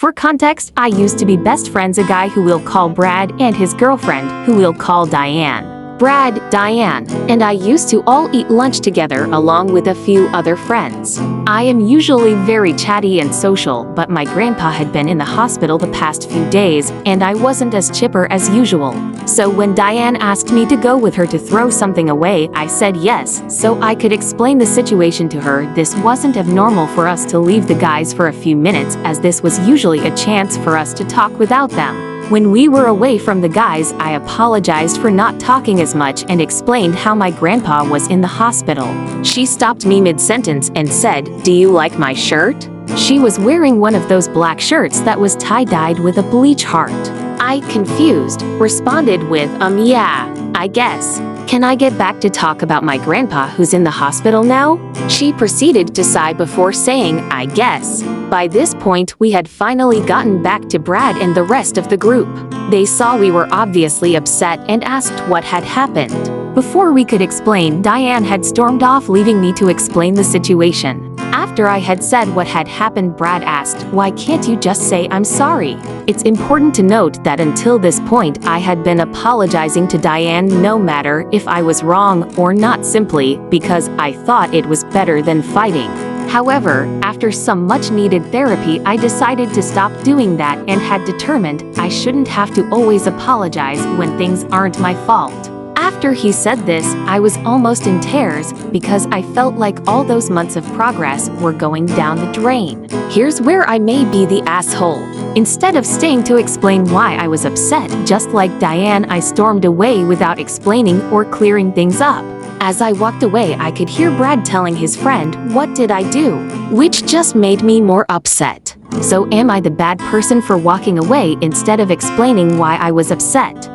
For context, I used to be best friends a guy who we'll call Brad and his girlfriend, who we'll call Diane. Brad, Diane, and I used to all eat lunch together along with a few other friends. I am usually very chatty and social, but my grandpa had been in the hospital the past few days, and I wasn't as chipper as usual. So when Diane asked me to go with her to throw something away, I said yes, so I could explain the situation to her. This wasn't abnormal for us to leave the guys for a few minutes, as this was usually a chance for us to talk without them. When we were away from the guys, I apologized for not talking as much and explained how my grandpa was in the hospital. She stopped me mid-sentence and said, "Do you like my shirt?" She was wearing one of those black shirts that was tie-dyed with a bleach heart. I, confused, responded with, yeah, I guess. Can I get back to talk about my grandpa who's in the hospital now? She proceeded to sigh before saying, I guess. By this point, we had finally gotten back to Brad and the rest of the group. They saw we were obviously upset and asked what had happened. Before we could explain, Diane had stormed off, leaving me to explain the situation. After I had said what had happened, Brad asked, "Why can't you just say I'm sorry?" It's important to note that until this point I had been apologizing to Diane no matter if I was wrong or not, simply because I thought it was better than fighting. However, after some much-needed therapy, I decided to stop doing that and had determined I shouldn't have to always apologize when things aren't my fault. After he said this, I was almost in tears because I felt like all those months of progress were going down the drain. Here's where I may be the asshole. Instead of staying to explain why I was upset, just like Diane, I stormed away without explaining or clearing things up. As I walked away, I could hear Brad telling his friend, "What did I do?" Which just made me more upset. So am I the bad person for walking away instead of explaining why I was upset?